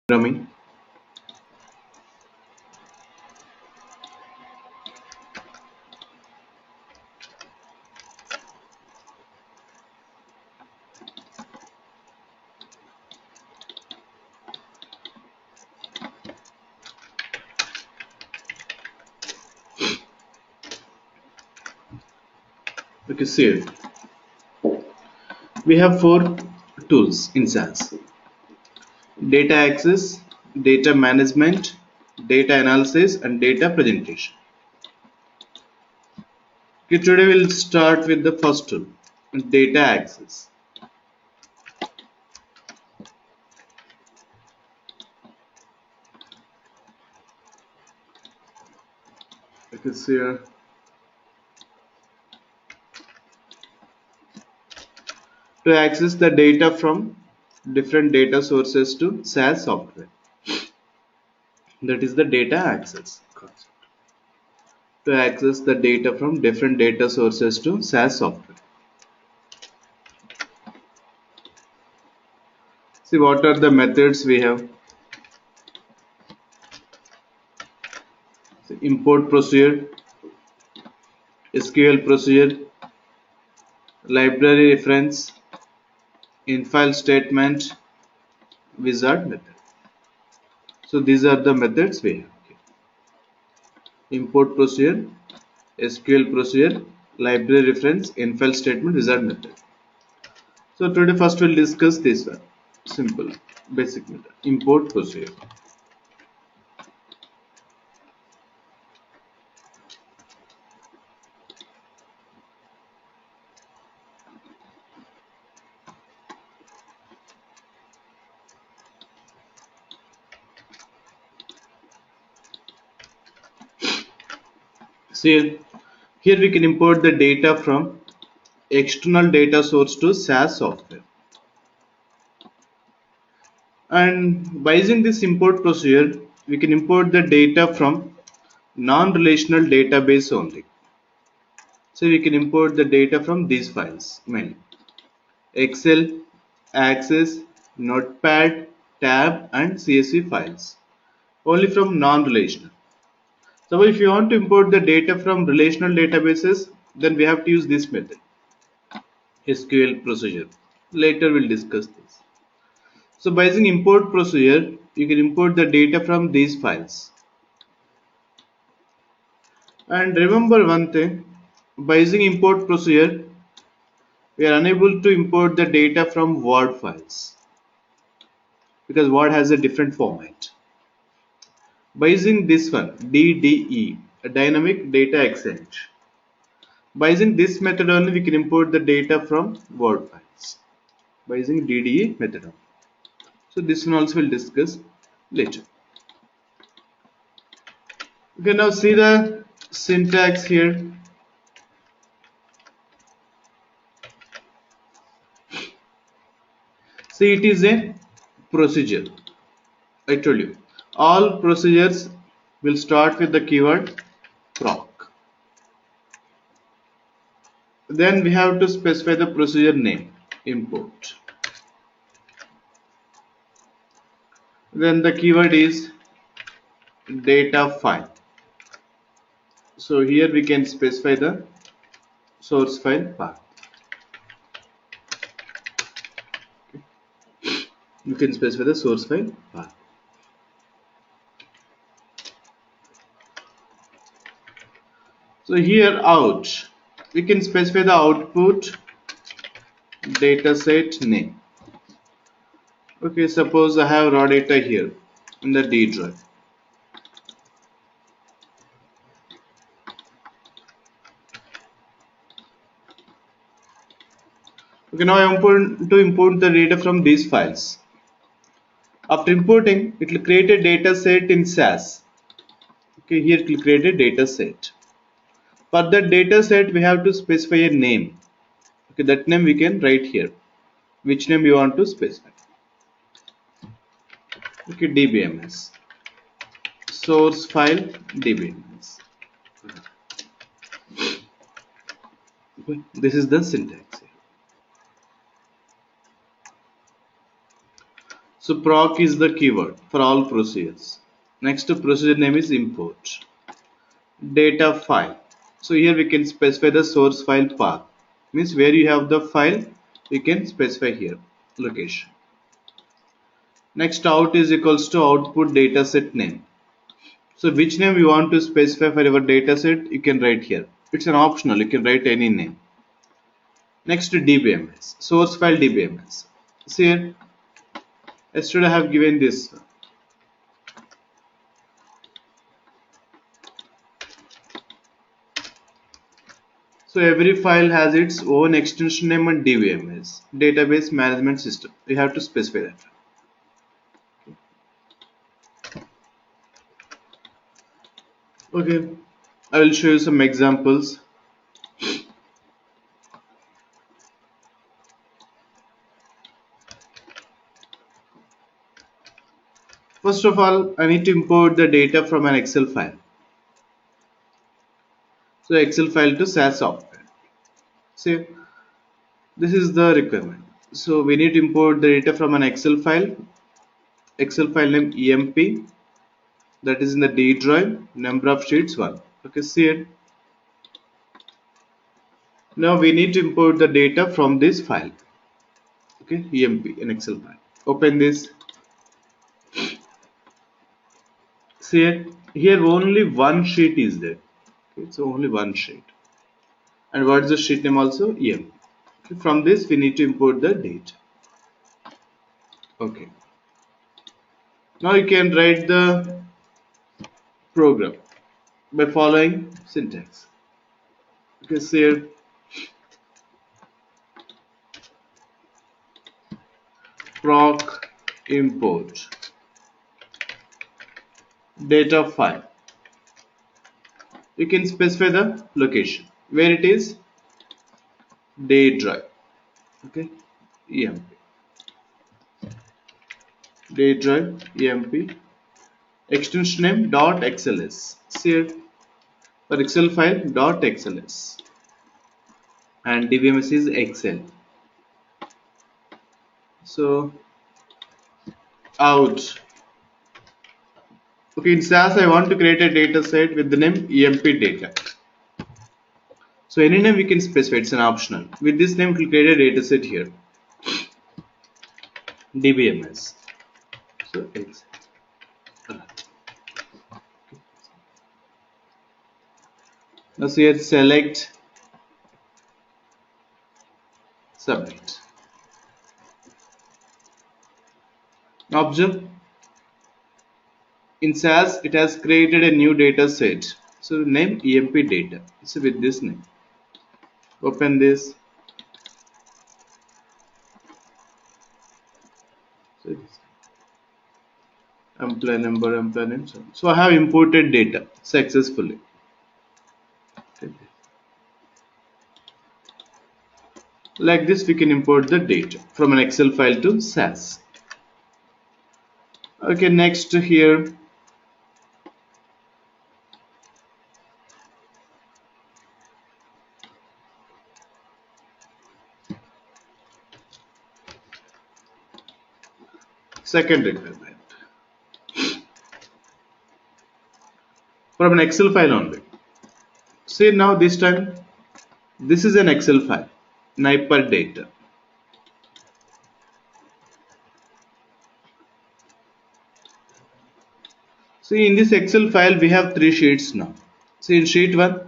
programming. Okay, see, we have four tools in SAS: data access, data management, data analysis, and data presentation. Okay, today we'll start with the first tool, data access. Okay, see here. To access the data from different data sources to SAS software. That is the data access concept. To access the data from different data sources to SAS software. See, what are the methods we have? So, import procedure, SQL procedure, library reference, infile statement, wizard method. So these are the methods we have. Import procedure, SQL procedure, library reference, infile statement, wizard method. So today first we'll discuss this one. Simple, basic method. Import procedure. See, here we can import the data from external data source to SAS software. And by using this import procedure, we can import the data from non-relational database only. So we can import the data from these files mainly: Excel, Access, Notepad, Tab, and CSV files. Only from non-relational. So if you want to import the data from relational databases, then we have to use this method, SQL procedure. Later we'll discuss this. So by using import procedure, you can import the data from these files. And remember one thing, by using import procedure, we are unable to import the data from Word files because Word has a different format. By using this one, DDE, a dynamic data exchange. By using this method only, we can import the data from Word files. By using DDE method only. So this one also we'll discuss later. Okay, now see the syntax here. See, it is a procedure. I told you, all procedures will start with the keyword proc. Then we have to specify the procedure name, import. Then the keyword is data file. So here we can specify the source file path. You can specify the source file path. So here out, we can specify the output dataset name. Okay, suppose I have raw data here in the D drive. Okay, now I want to import the data from these files. After importing, it will create a data set in SAS. Okay, here it will create a data set. For that data set, we have to specify a name. Okay, that name we can write here. Which name you want to specify? Okay, DBMS. Source file DBMS. Okay, this is the syntax. So proc is the keyword for all procedures. Next procedure name is import data file. So here we can specify the source file path, means where you have the file you can specify here location. Next out is equals to output dataset name. So which name you want to specify for your dataset, you can write here. It's an optional, you can write any name. Next DBMS, source file DBMS. So here, yesterday I have given this. So every file has its own extension name and DBMS, database management system. You have to specify that. Okay, I will show you some examples. First of all, I need to import the data from an Excel file. So Excel file to SAS software. See, this is the requirement. So we need to import the data from an Excel file name EMP, that is in the D drive, number of sheets 1. Okay, see it. Now we need to import the data from this file. Okay, EMP, an Excel file. Open this. See it. Here only one sheet is there. Okay, so only one sheet. And what is the sheet name also? EMP. Okay, from this we need to import the data. Okay. Now you can write the program by following syntax. Okay, so here proc import data file. You can specify the location where it is, D drive. Okay, EMP, D drive EMP, extension name .xls. See for Excel file .xls and DBMS is Excel. So out. Okay, in SAS I want to create a data set with the name EMP data. So any name we can specify, it's an optional. With this name we will create a data set here. DBMS. So Excel. Now so here select submit. Now observe, in SAS it has created a new data set. So name EMP data. So with this name. Open this. So employee number, employee name. So I have imported data successfully. Like this we can import the data from an Excel file to SAS. Okay, next here second requirement from an Excel file only. See now this time this is an Excel file, Sniper data. See in this Excel file we have 3 sheets now. See in sheet 1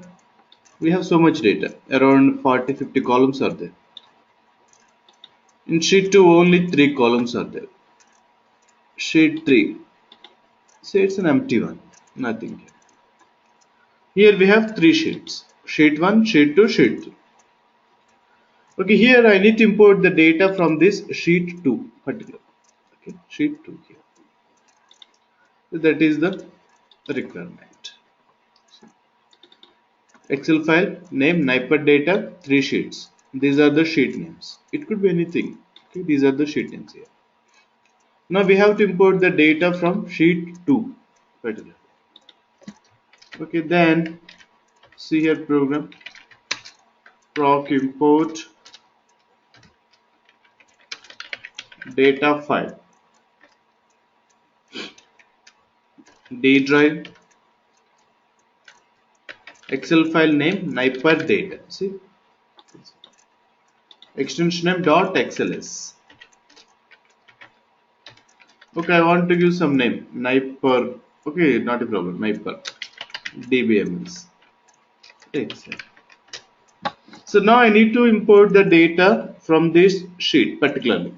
we have so much data, around 40-50 columns are there. In sheet 2 only 3 columns are there. Sheet 3, say it's an empty one, nothing here. Here we have 3 sheets, sheet 1, sheet 2, sheet 3. Okay, here I need to import the data from this sheet 2 particular. Okay, sheet 2 here. So that is the requirement. Excel file name Sniper data 3 sheets. These are the sheet names. It could be anything. Okay, these are the sheet names here. Now we have to import the data from sheet 2 particular. Okay, then see here program proc import data file. D drive, Excel file name Niper data. See, extension name .xls. Okay, I want to give some name Niper. Okay, not a problem. Niper dbms. Excel. So now I need to import the data from this sheet particularly.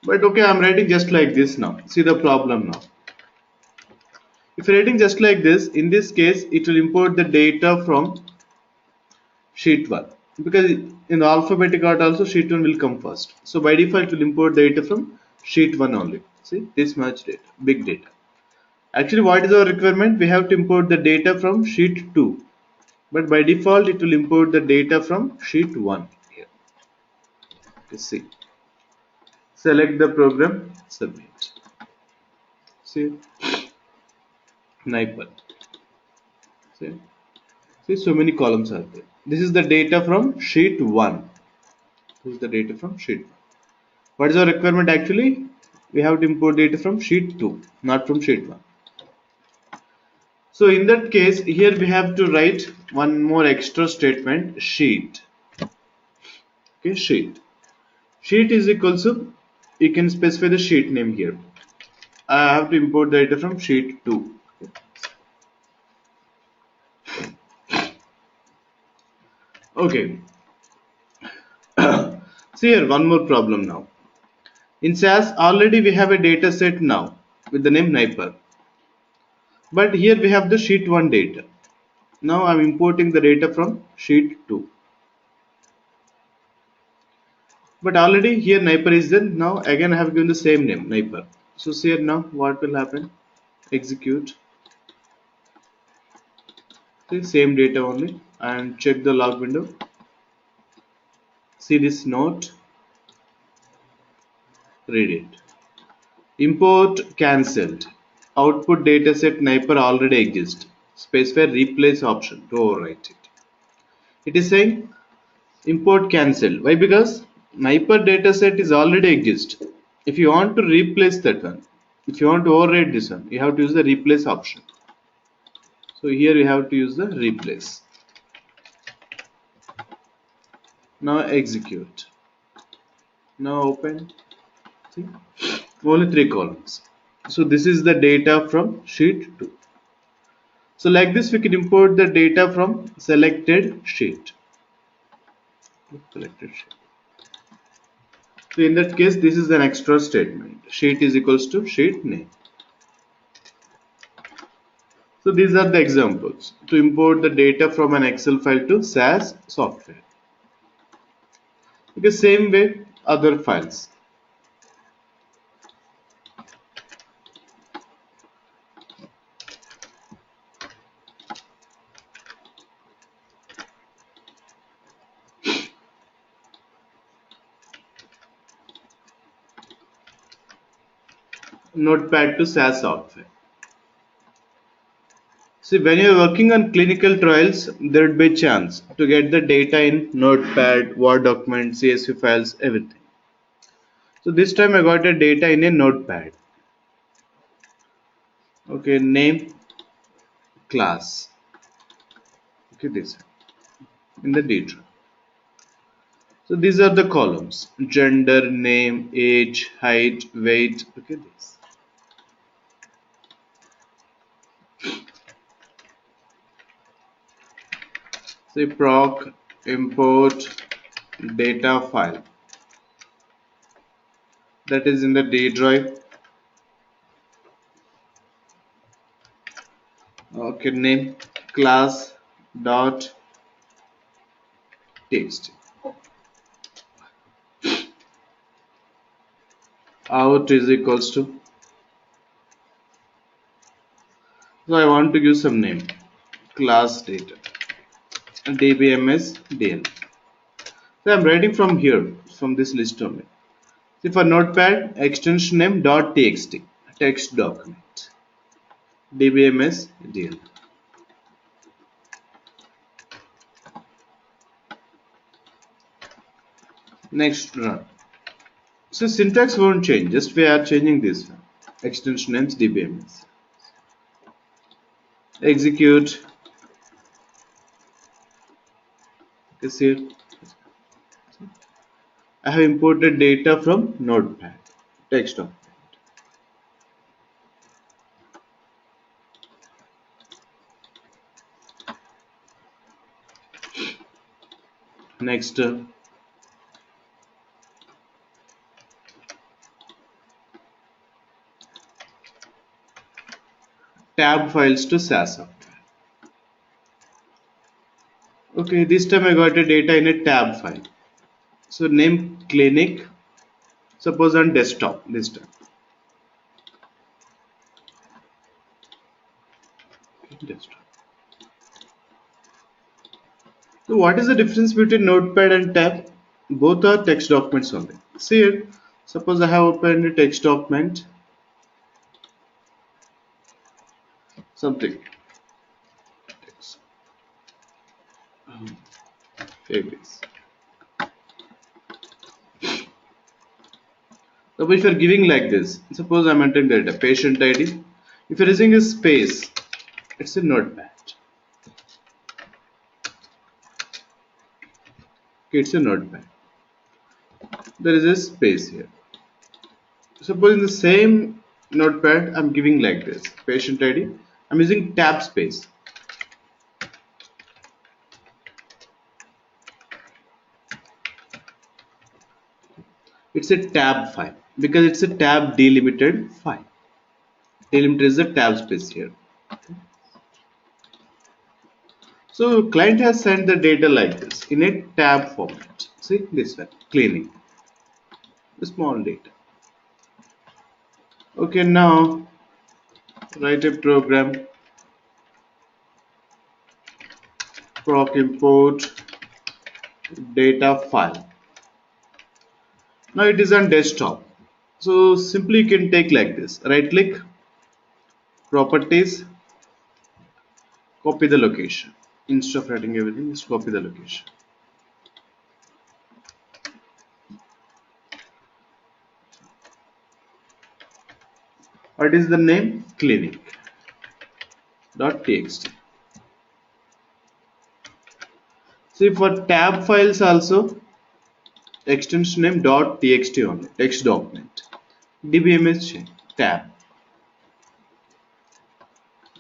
But okay, I'm writing just like this now. See the problem now. If you're writing just like this, in this case, it will import the data from sheet 1. Because in the alphabetic order also sheet 1 will come first. So by default, it will import data from sheet 1 only. See, this much data, big data. Actually, what is our requirement? We have to import the data from sheet 2. But by default, it will import the data from sheet 1 here. Let's see. Select the program, submit. See, Niper. See, so many columns are there. This is the data from sheet 1. This is the data from sheet 1. What is our requirement actually? We have to import data from sheet 2, not from sheet 1. So in that case, here we have to write one more extra statement, sheet. Okay, sheet. Sheet is equals to, you can specify the sheet name here. I have to import the data from sheet 2. Okay. See here, one more problem now. In SAS, already we have a data set now with the name Niper. But here we have the sheet 1 data. Now I'm importing the data from sheet 2. But already here Niper is there. Now again I have given the same name, Niper. So see here now what will happen. Execute. The same data only and check the log window. See this note. Read it. Import cancelled. Output dataset Niper already exists. Specify replace option to overwrite it. It is saying import cancelled. Why? Because Niper dataset is already exist. If you want to replace that one, if you want to override this one, you have to use the replace option. So here you have to use the replace. Now execute. Now open. See? Only 3 columns. So this is the data from sheet 2. So like this we can import the data from selected sheet. Selected sheet. So in that case this is an extra statement. Sheet is equals to sheet name. So these are the examples to import the data from an Excel file to SAS software. Okay, same way other files. Notepad to SAS software. See, when you are working on clinical trials, there would be a chance to get the data in Notepad, Word document, CSV files, everything. So this time I got the data in a Notepad. Okay, name, class. Okay, this in the data. So these are the columns: gender, name, age, height, weight. Okay, this. Say proc import data file. That is in the D drive. Okay, name class dot text. Out is equals to. So I want to give some name. Class data. dbms dl. So I'm writing from here, from this list only. See, for Notepad, extension name .txt, text document, dbms dl. Next run. So syntax won't change, just we are changing this one. extension names dbms. Execute. This here I have imported data from Notepad. Text document. Next, tab files to Sas software. Okay, this time I got a data in a tab file. So name clinic. Suppose on desktop this time. Desktop. So what is the difference between Notepad and tab? Both are text documents only. See it. Suppose I have opened a text document. Something. Text. Favorites. So if you are giving like this, suppose I'm entering data, patient ID. If you're using a space, it's a notepad. Okay, it's a notepad. There is a space here. Suppose in the same notepad, I'm giving like this, patient ID. I'm using tab space. It's a tab file because it's a tab delimited file. Delimiter is the tab space here. So client has sent the data like this in a tab format. See this one, cleaning the small data. Okay, now write a program proc import data file. Now it is on desktop. So simply you can take like this, right click, properties, copy the location. Instead of writing everything, just copy the location. What is the name? Clinic.txt. See for tab files also extension name .txt only, text document. dbms change tab.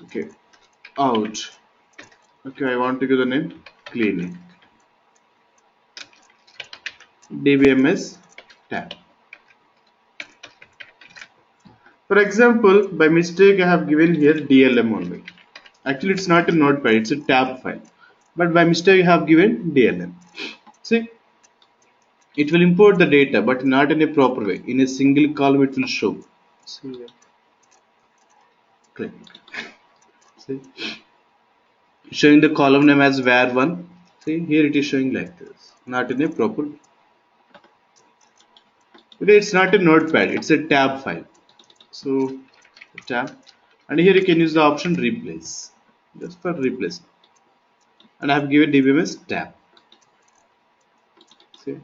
Okay, out. Okay, I want to give the name clinic. dbms tab. For example, by mistake I have given here DLM only. Actually it's not a notepad, it's a tab file. But by mistake I have given DLM. See, it will import the data but not in a proper way. In a single column it will show. See here. Click. See, showing the column name as var1. See here it is showing like this, not in a proper way. Okay, it's not a notepad, it's a tab file. So tab, and here you can use the option replace, just for replace. And I have given dbms tab. See,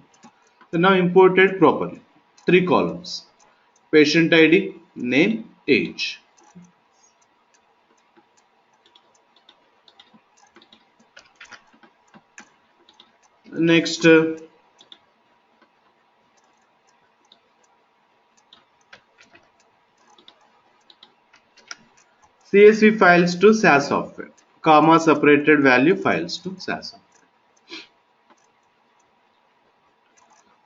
so now imported properly. 3 columns: patient ID, name, age. Next, CSV files to SAS software, comma separated value files to SAS software.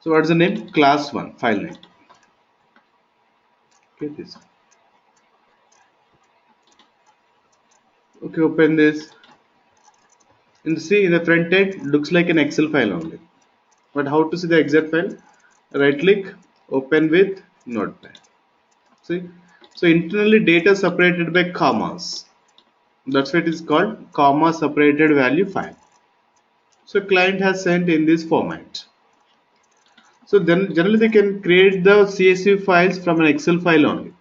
So what's the name? Class 1 file name. Okay, this. Okay, open this. And see in the front end looks like an Excel file only. But how to see the exact file? Right click, open with Notepad. See, so internally data separated by commas. That's why it is called comma separated value file. So client has sent in this format. So then generally they can create the CSV files from an Excel file only.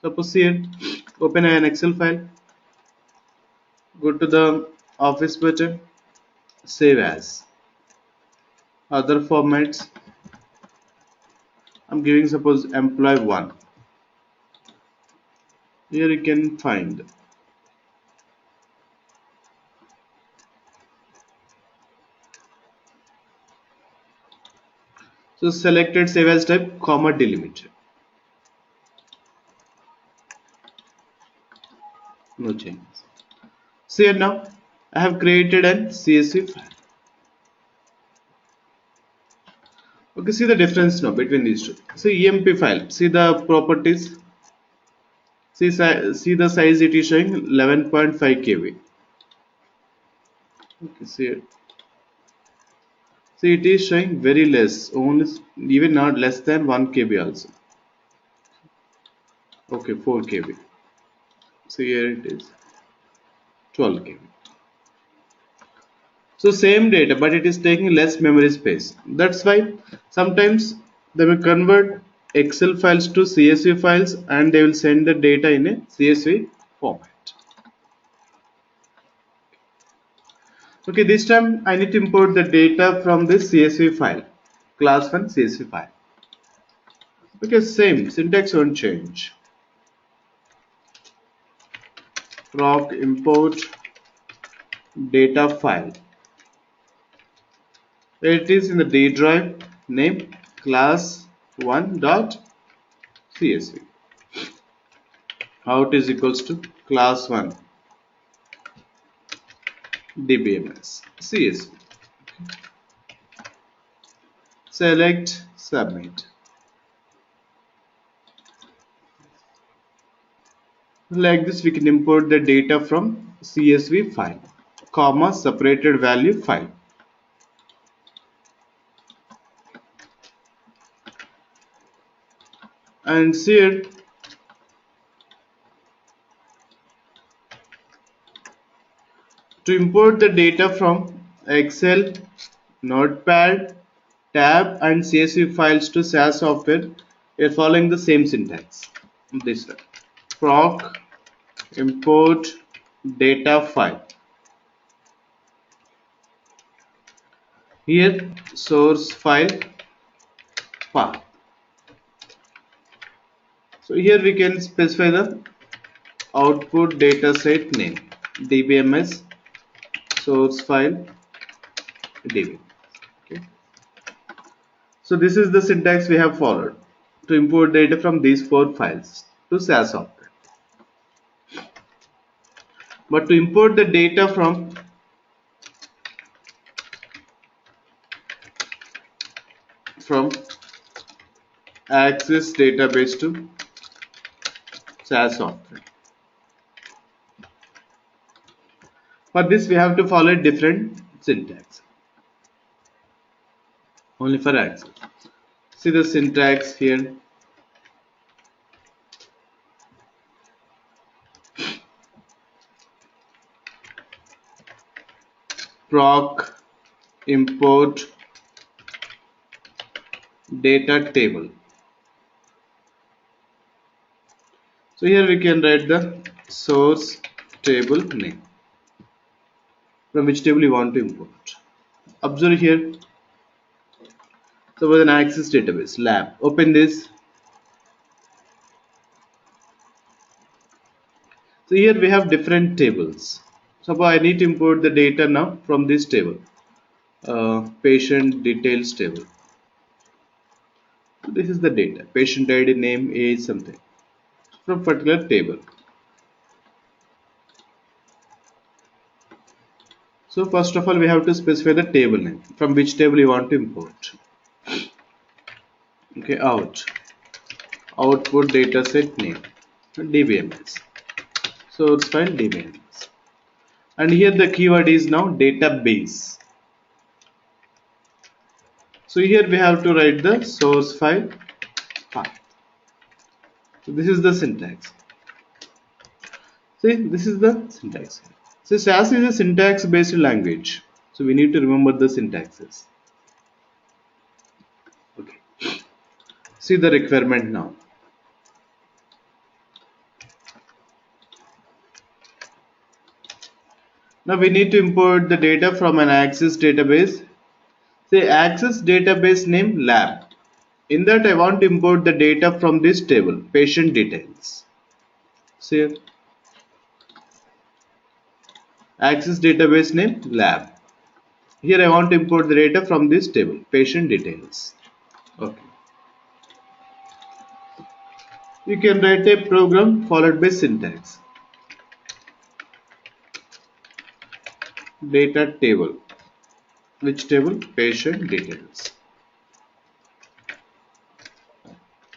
Suppose here, open an Excel file, go to the office button, save as. Other formats, I'm giving suppose employee 1. Here you can find. So selected save as type, comma delimited. No changes. So here now I have created an CSV file. Okay, see the difference now between these two. See EMP file. See the properties. See the size it is showing 11.5 KB. Okay, see it. See it is showing very less, only even not less than 1 KB also. Okay, 4 KB. So here it is 12 KB. So same data, but it is taking less memory space. That's why sometimes they will convert Excel files to CSV files and they will send the data in a CSV format. Okay, this time I need to import the data from this CSV file, class 1 CSV file. Okay, same, syntax won't change. Proc import data file. It is in the D drive, name class 1.csv. Out is equals to class 1 dbms csv. Select submit. Like this we can import the data from CSV file, comma separated value file. And here to import the data from Excel, Notepad, Tab and CSV files to SAS software, we are following the same syntax. This one. Proc import data file. Here source file path. So here we can specify the output dataset name dbms source file db. Okay. So this is the syntax we have followed to import data from these 4 files to SAS software. But to import the data from Access database to SAS software. For this we have to follow a different syntax. Only for Access. See the syntax here. Proc import data table. So here we can write the source table name from which table you want to import. Observe here. Suppose an Access database lab. Open this. So here we have different tables. Suppose I need to import the data now from this table, patient details table. So this is the data, patient ID, name, age, something from particular table. So first of all we have to specify the table name from which table you want to import. Okay, output dataset name dbms source file dbms, and here the keyword is now database. So here we have to write the source file path. So this is the syntax. See, this is the syntax. So SAS is a syntax based language, so we need to remember the syntaxes. Okay, see the requirement now. Now we need to import the data from an Access database. Say Access database name lab. In that I want to import the data from this table, patient details. Say access database name lab. Here I want to import the data from this table, patient details. Okay. You can write a program followed by syntax. Data table. Which table? Patient details.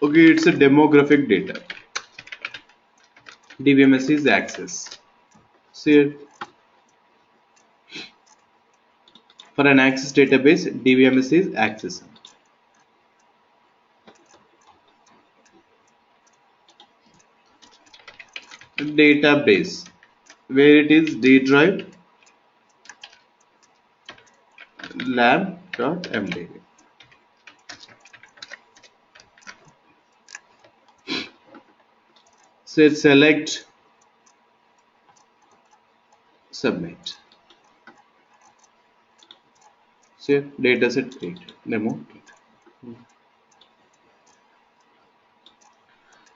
Okay, it's a demographic data. DBMS is access. So for an access database, DBMS is access. Database, where it is D drive lab.mdb. So select submit. So dataset created. Demo.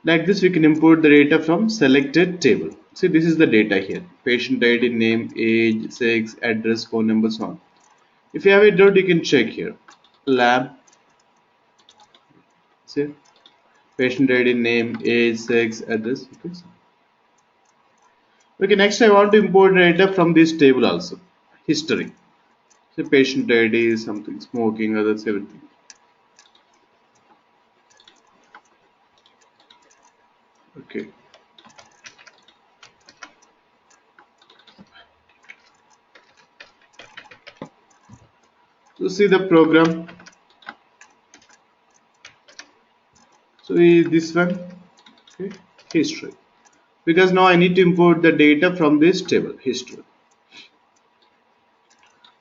Like this, we can import the data from selected table. See, this is the data here: patient ID, name, age, sex, address, phone number, so on. If you have a doubt, you can check here. Lab. See, patient ID, name, age, sex, address. Okay, next I want to import data from this table also. History. So patient ID, something, smoking, others, everything. Okay. So see the program. So this one, okay, history. Because now I need to import the data from this table, history.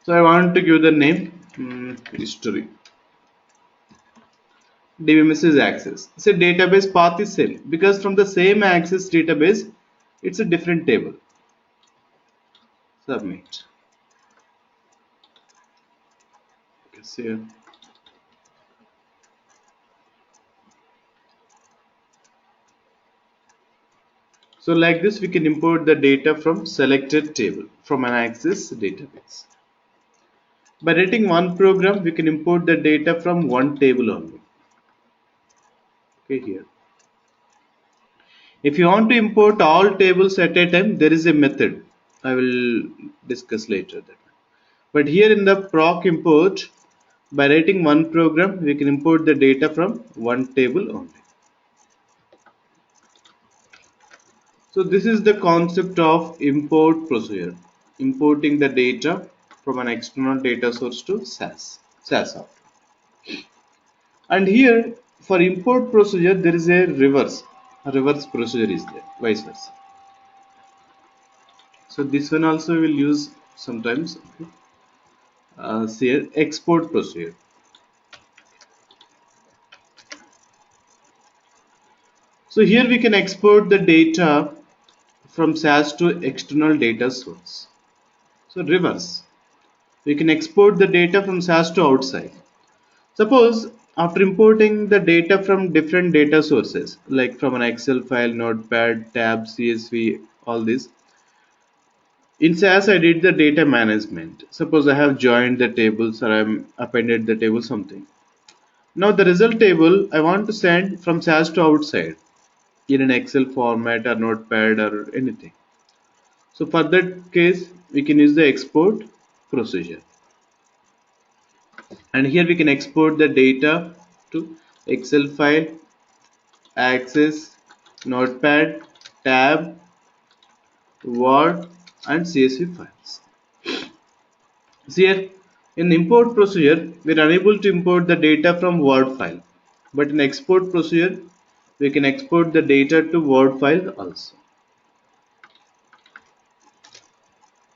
So I want to give the name history. DBMS is access. So database path is same because from the same access database, it's a different table. Submit. Okay, see here. So like this, we can import the data from selected table from an access database. By writing one program, we can import the data from one table only. Okay, here. If you want to import all tables at a time, there is a method. I will discuss later that. But here in the proc import, by writing one program, we can import the data from one table only. So this is the concept of import procedure, importing the data from an external data source to SAS. And here for import procedure, there is a reverse procedure is there, vice versa. So this one also will use sometimes. Okay. Here export procedure. So here we can export the data from SAS to external data source. So reverse. We can export the data from SAS to outside. Suppose after importing the data from different data sources, like from an Excel file, Notepad, tab, CSV, all this. In SAS, I did the data management. Suppose I have joined the tables or I'm appended the table something. Now the result table I want to send from SAS to outside in an Excel format or Notepad or anything. So for that case, we can use the export procedure. And here we can export the data to Excel file, Access, Notepad, Tab, Word and CSV files. See here, in import procedure, we are unable to import the data from Word file. But in export procedure, we can export the data to Word file also.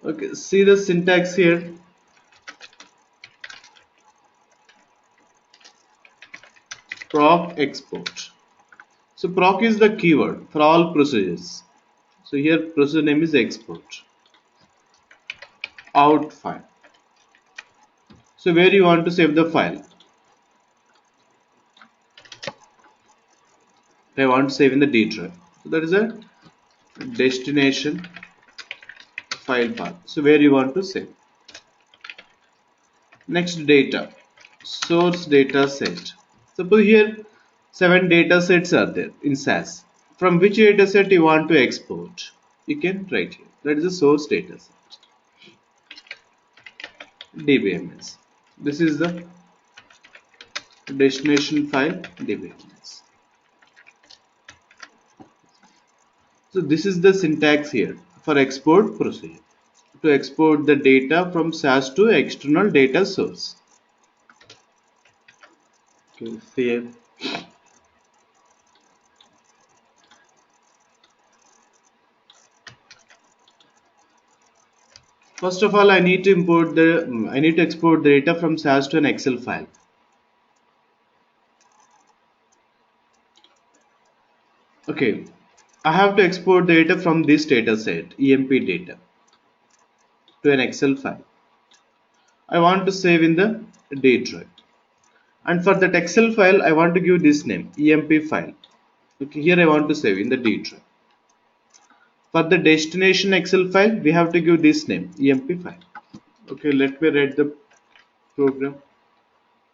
Okay, see the syntax here. Proc export. So proc is the keyword for all procedures. So here procedure name is export. Out file. So where you want to save the file? I want to save in the D drive. So that is a destination file path. So where you want to save. Next, data. Source data set. Suppose here 7 data sets are there in SAS. From which data set you want to export? You can write here. That is the source data set. DBMS. This is the destination file DBMS. So this is the syntax here for export procedure. To export the data from SAS to external data source. Okay, save. First of all, I need to export the data from SAS to an Excel file. Okay, I have to export the data from this data set, EMP data, to an Excel file. I want to save in the D drive. And for that Excel file, I want to give this name, EMP file. Okay, here I want to save in the D drive. For the destination Excel file, we have to give this name, EMP file. Okay, let me write the program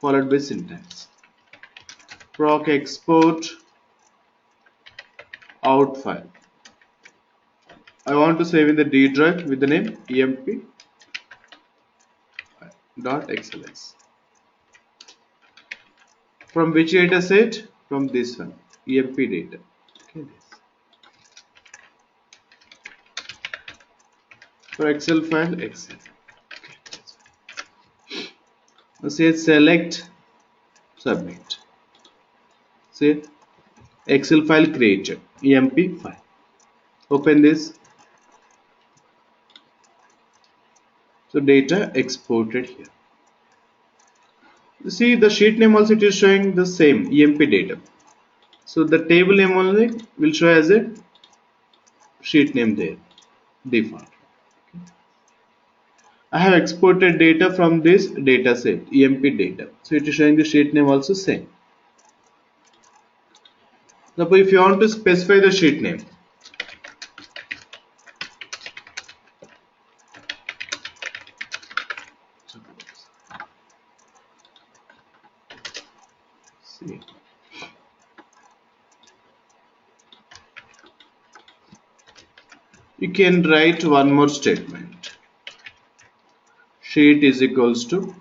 followed by syntax. Proc export out file. I want to save in the D drive with the name emp.xls. From which data set? From this one, emp data. Okay, this. For Excel file, Excel. Okay, now say select, submit. Say Excel file created, emp file. Open this. So data exported here. You see the sheet name also it is showing the same emp data. So the table name only will show as a sheet name there, default. Okay. I have exported data from this data set, emp data. So it is showing the sheet name also same. Now if you want to specify the sheet name, see. You can write one more statement. Sheet is equals to,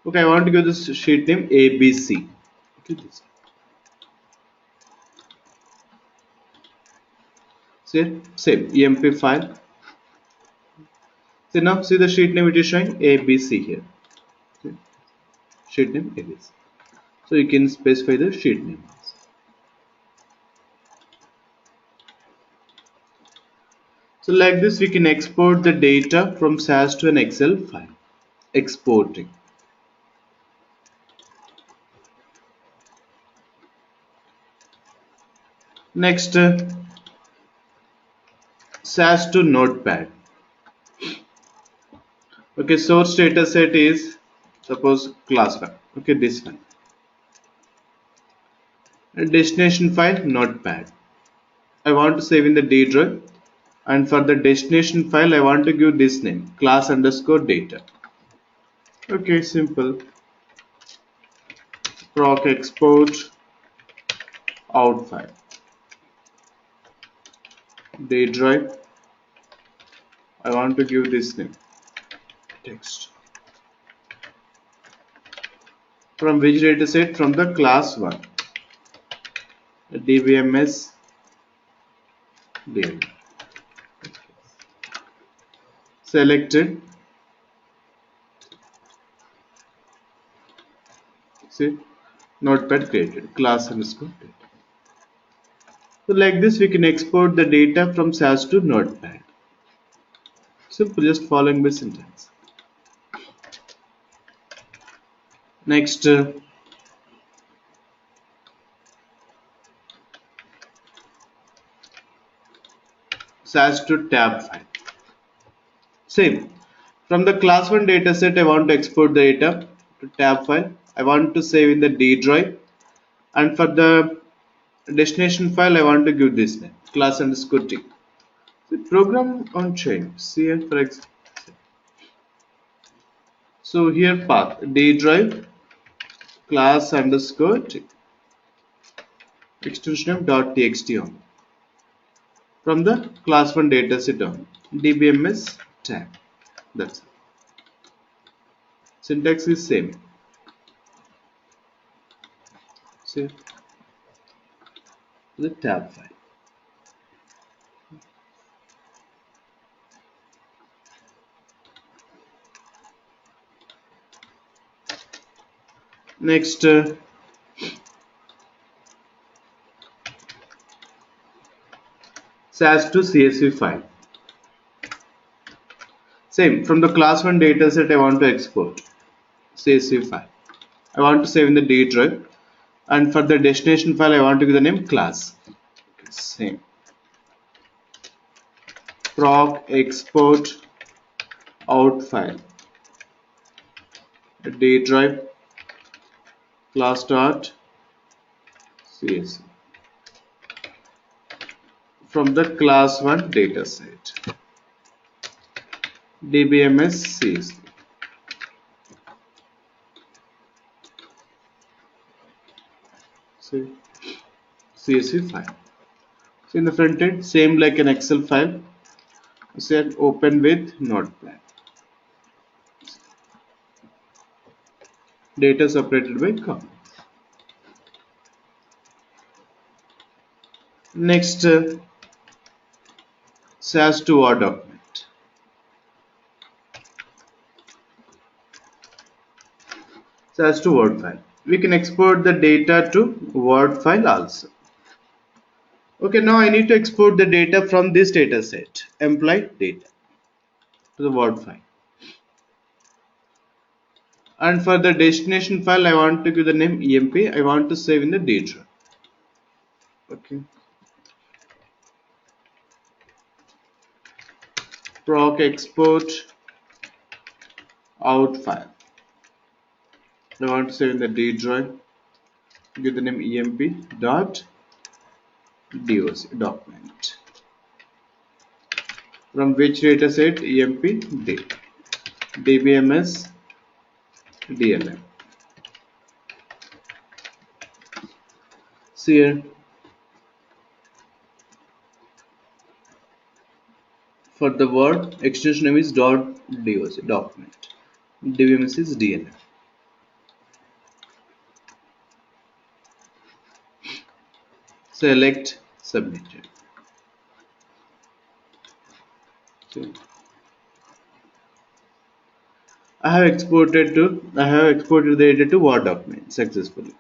okay, I want to give this sheet name ABC. Okay, this. See, same emp file. So now see the sheet name it is showing ABC here. Okay. Sheet name ABC. So you can specify the sheet name. So like this we can export the data from SAS to an Excel file. Exporting. Next, SAS to Notepad. Okay, source data set is suppose class 1. Okay, this one. And destination file Notepad. I want to save in the D drive. And for the destination file I want to give this name, class underscore data. Okay, simple. Proc export out file. D drive. I want to give this name, text. From which data set? From the class 1. DBMS DM. Selected. See, Notepad created, class underscore data. So like this we can export the data from SAS to Notepad. Simple, just following by syntax. Next, SAS to tab file. Same. From the class 1 dataset, I want to export the data to tab file. I want to save in the D drive. And for the destination file, I want to give this name, class underscore T. The program on chain. See here for example. So here path D drive class underscore extension name dot txt on from the class 1 dataset on dbms tab. That's it. Syntax is same. See the tab file. Next, SAS to CSV file. Same from the class 1 dataset I want to export CSV file. I want to save in the D drive, and for the destination file I want to give the name class. Same. Proc export out file. D drive class dot CSV from the class 1 dataset dbms CSV. See, CSV file. So in the front end, same like an Excel file. Say open with Notepad. Data separated by comma. Next, SAS to Word document. SAS to Word file. We can export the data to Word file also. Okay, now I need to export the data from this data set, employee data, to the Word file. And for the destination file, I want to give the name EMP. I want to save in the D drive. Okay. Proc export out file. I want to save in the D drive. Give the name emp dot doc document. From which dataset? Emp d dbms dlm. See here. For the word, extension name is doc document. dbms is dlm. Select submitted. So, I have exported the data to Word document successfully.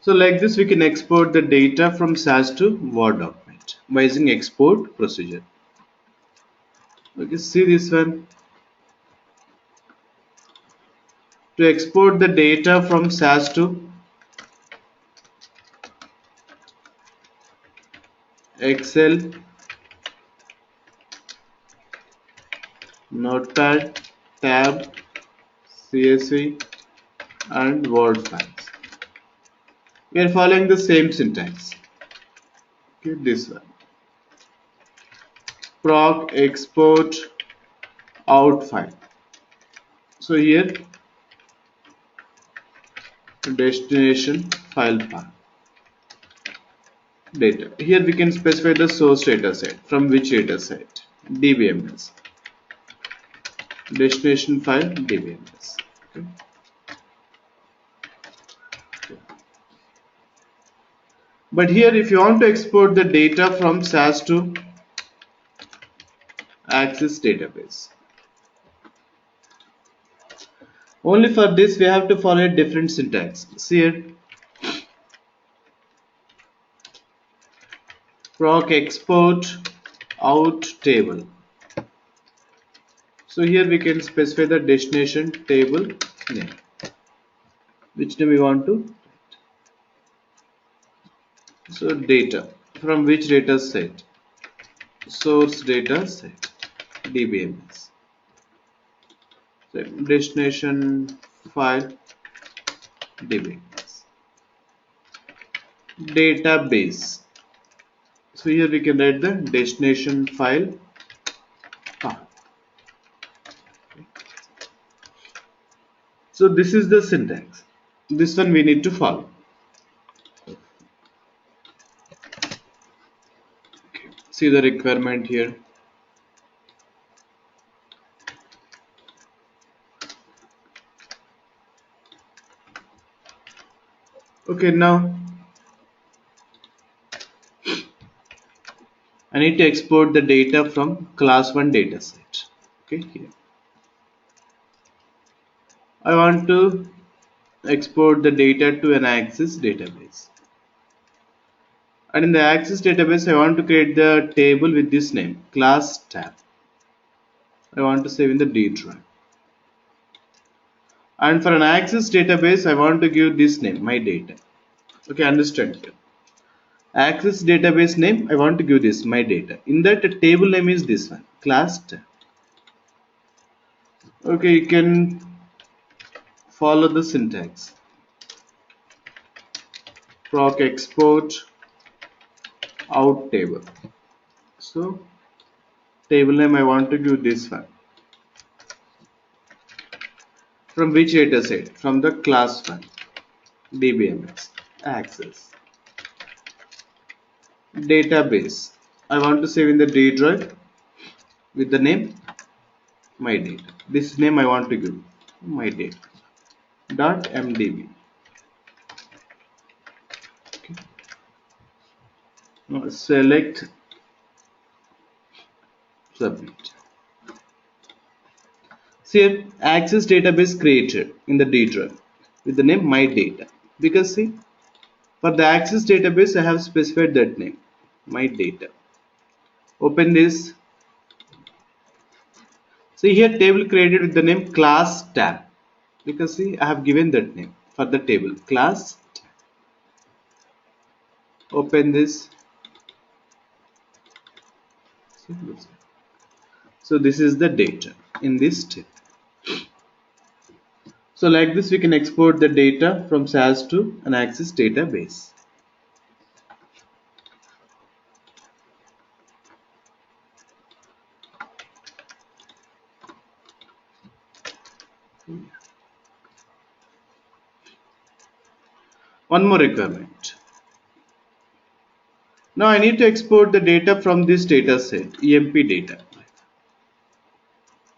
So like this we can export the data from SAS to Word document by using export procedure. Okay, see this one. To export the data from SAS to Excel, Notepad, Tab, CSV and Word files. We are following the same syntax. Okay, this one. Proc export out file. So here destination file path data. Here we can specify the source data set. From which data set? DBMS. Destination file DBMS. Okay. But here if you want to export the data from SAS to Access database, only for this we have to follow a different syntax. See here, proc export out table. So here we can specify the destination table name. Which name we want to? So data. From which data set? Source data set. DBMS. So destination file DBMS. database. So here we can write the destination file path. So this is the syntax. This one we need to follow. See the requirement here. Okay, now I need to export the data from class 1 dataset. Okay, here I want to export the data to an Access database. And in the Access database, I want to create the table with this name, class tab. I want to save in the D drive. And for an Access database, I want to give this name, my data. Okay, understand here. Access database name, I want to give this, my data. In that, the table name is this one, class tab. Okay, you can follow the syntax. Proc export out table. So table name I want to give this one. From which data set? From the class 1 DBMS access database. I want to save in the D drive with the name my data. This name I want to give my data dot mdb. Okay. Now select submit. See here, access database created in the D drive with the name my data. Because see, for the access database I have specified that name, my data. Open this. See here, table created with the name class tab. Because see, I have given that name for the table, class tab. Open this. So this is the data in this table. So like this we can export the data from SAS to an Access database. One more requirement. Now I need to export the data from this data set, EMP data,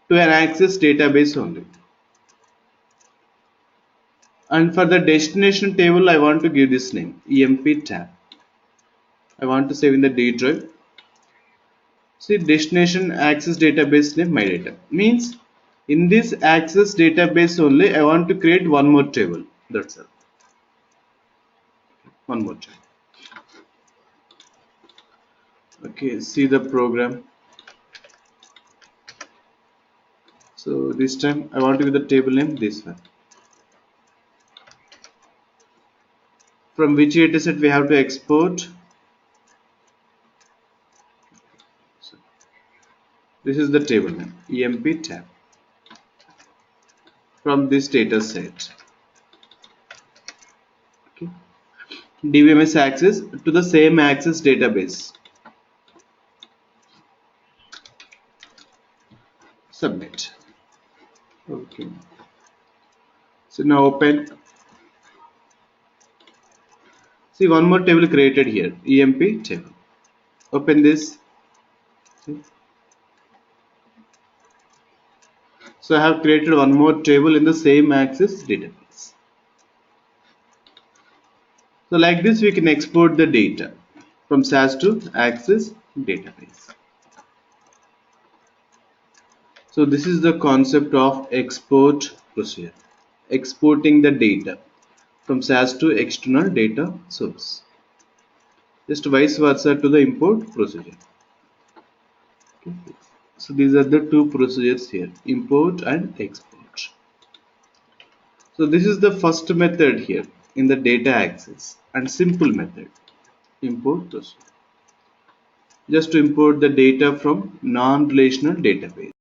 to an Access database only. And for the destination table I want to give this name, EMP tab. I want to save in the D drive. See, destination Access database name my data. Means in this Access database only I want to create one more table. That's all. One more table. Okay, see the program. So this time I want to give the table name this one. From which dataset we have to export? So this is the table name, EMP tab. From this dataset. Okay. DBMS access to the same Access database. Submit. Okay. So now open. See, one more table created here, EMP table. Open this. See? So I have created one more table in the same Access database. So like this we can export the data from SAS to Access database. So this is the concept of export procedure. Exporting the data from SAS to external data source. Just vice versa to the import procedure. Okay. So these are the two procedures here, import and export. So this is the first method here in the data access and simple method, import procedure. Just to import the data from non-relational database.